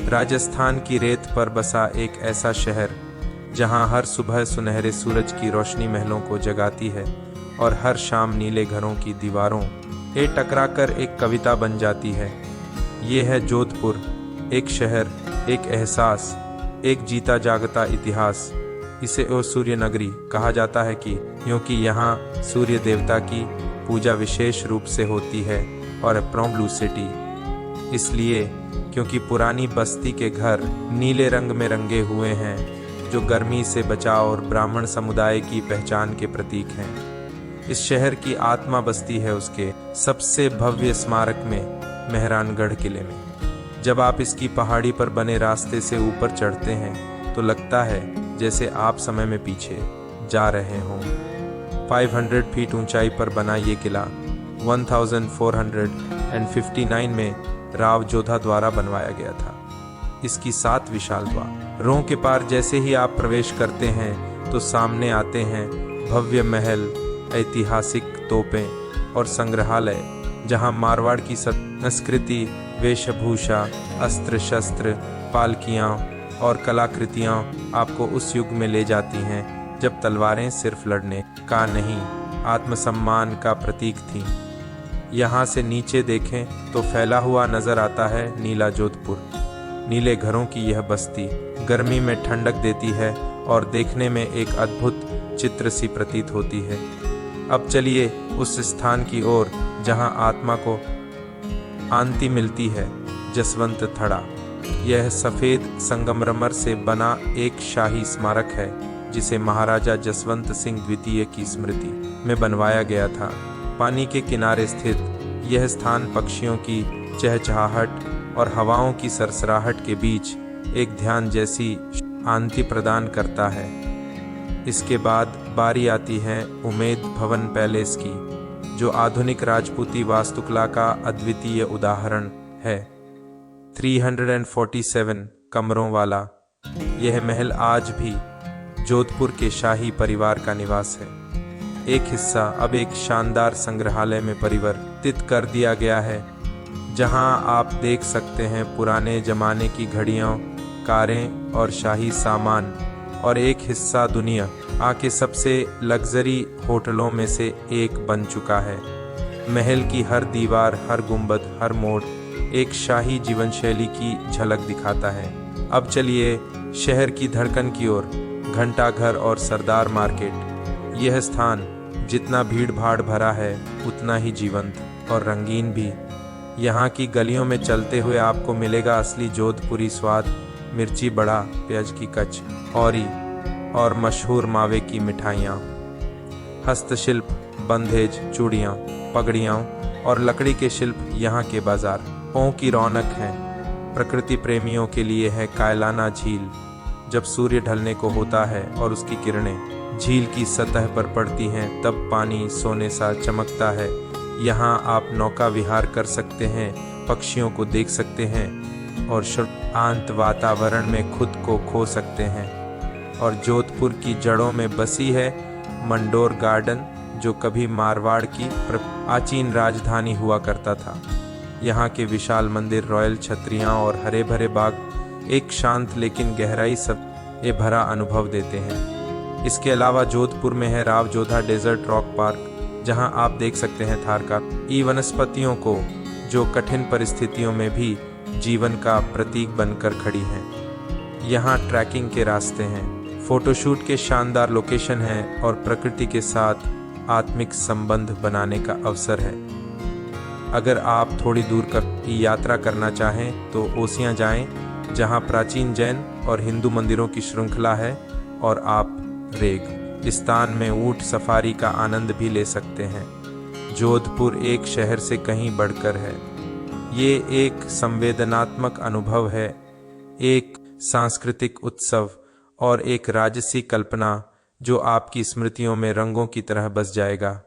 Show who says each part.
Speaker 1: राजस्थान की रेत पर बसा एक ऐसा शहर जहां हर सुबह सुनहरे सूरज की रोशनी महलों को जगाती है और हर शाम नीले घरों की दीवारों से टकराकर एक कविता बन जाती है। ये है जोधपुर, एक शहर, एक एहसास, एक जीता जागता इतिहास। इसे ओ सूर्य नगरी कहा जाता है क्योंकि यहाँ सूर्य देवता की पूजा विशेष रूप से होती है, और ब्लू सिटी इसलिए क्योंकि पुरानी बस्ती के घर नीले रंग में रंगे हुए हैं, जो गर्मी से बचाव और ब्राह्मण समुदाय की पहचान के प्रतीक हैं। इस शहर की आत्मा बस्ती है उसके सबसे भव्य स्मारक में, मेहरानगढ़ किले में। जब आप इसकी पहाड़ी पर बने रास्ते से ऊपर चढ़ते हैं तो लगता है जैसे आप समय में पीछे जा रहे हों। 500 फीट ऊंचाई पर बना ये किला 1459 में राव जोधा द्वारा बनवाया गया था। इसकी 7 विशाल द्वारों के पार जैसे ही आप प्रवेश करते हैं तो सामने आते हैं भव्य महल, ऐतिहासिक तोपें और संग्रहालय, जहां मारवाड़ की संस्कृति, वेशभूषा, अस्त्र शस्त्र, पालकियां और कलाकृतियां आपको उस युग में ले जाती हैं जब तलवारें सिर्फ लड़ने का नहीं, आत्मसम्मान का प्रतीक थीं। यहाँ से नीचे देखें तो फैला हुआ नजर आता है नीला जोधपुर। नीले घरों की यह बस्ती गर्मी में ठंडक देती है और देखने में एक अद्भुत चित्र सी प्रतीत होती है। अब चलिए उस स्थान की ओर जहां आत्मा को शांति मिलती है, जसवंत थड़ा। यह सफेद संगमरमर से बना एक शाही स्मारक है जिसे महाराजा जसवंत सिंह द्वितीय की स्मृति में बनवाया गया था। पानी के किनारे स्थित यह स्थान पक्षियों की चहचहाहट और हवाओं की सरसराहट के बीच एक ध्यान जैसी शांति प्रदान करता है। इसके बाद बारी आती है उमेद भवन पैलेस की, जो आधुनिक राजपूती वास्तुकला का अद्वितीय उदाहरण है। 347 कमरों वाला यह महल आज भी जोधपुर के शाही परिवार का निवास है। एक हिस्सा अब एक शानदार संग्रहालय में परिवर्तित कर दिया गया है, जहां आप देख सकते हैं पुराने जमाने की घड़ियां, कारें और शाही सामान। और एक हिस्सा दुनिया के सबसे लग्जरी होटलों में से एक बन चुका है। महल की हर दीवार, हर गुंबद, हर मोड़ एक शाही जीवन शैली की झलक दिखाता है। अब चलिए शहर की धड़कन की ओर, घंटाघर और सरदार मार्केट। यह स्थान जितना भीड़ भाड़ भरा है उतना ही जीवंत और रंगीन भी। यहाँ की गलियों में चलते हुए आपको मिलेगा असली जोधपुरी स्वाद, मिर्ची बड़ा, प्याज की कच और मशहूर मावे की मिठाइयाँ। हस्तशिल्प, बंधेज, चूड़ियाँ, पगड़ियाँ और लकड़ी के शिल्प यहाँ के बाजारों की रौनक हैं। प्रकृति प्रेमियों के लिए है कायलाना झील। जब सूर्य ढलने को होता है और उसकी किरणें झील की सतह पर पड़ती हैं तब पानी सोने सा चमकता है। यहाँ आप नौका विहार कर सकते हैं, पक्षियों को देख सकते हैं और शांत वातावरण में खुद को खो सकते हैं। और जोधपुर की जड़ों में बसी है मंडोर गार्डन, जो कभी मारवाड़ की प्राचीन राजधानी हुआ करता था। यहाँ के विशाल मंदिर, रॉयल छतरियाँ और हरे भरे बाग एक शांत लेकिन गहराई सब भरा अनुभव देते हैं। इसके अलावा जोधपुर में है Rao Jodha desert rock park, जहां आप देख सकते हैं थारका वनस्पतियों को, जो कठिन परिस्थितियों में भी जीवन का प्रतीक बनकर खड़ी हैं। यहाँ ट्रैकिंग के रास्ते हैं, फोटोशूट के शानदार लोकेशन हैं और प्रकृति के साथ आत्मिक संबंध बनाने का अवसर है। अगर आप थोड़ी दूर की यात्रा करना चाहें तो ओसियां जाएं, जहां प्राचीन जैन और हिंदू मंदिरों की श्रृंखला है, और आप रेगिस्तान में ऊंट सफारी का आनंद भी ले सकते हैं। जोधपुर एक शहर से कहीं बढ़कर है। ये एक संवेदनात्मक अनुभव है, एक सांस्कृतिक उत्सव और एक राजसी कल्पना जो आपकी स्मृतियों में रंगों की तरह बस जाएगा।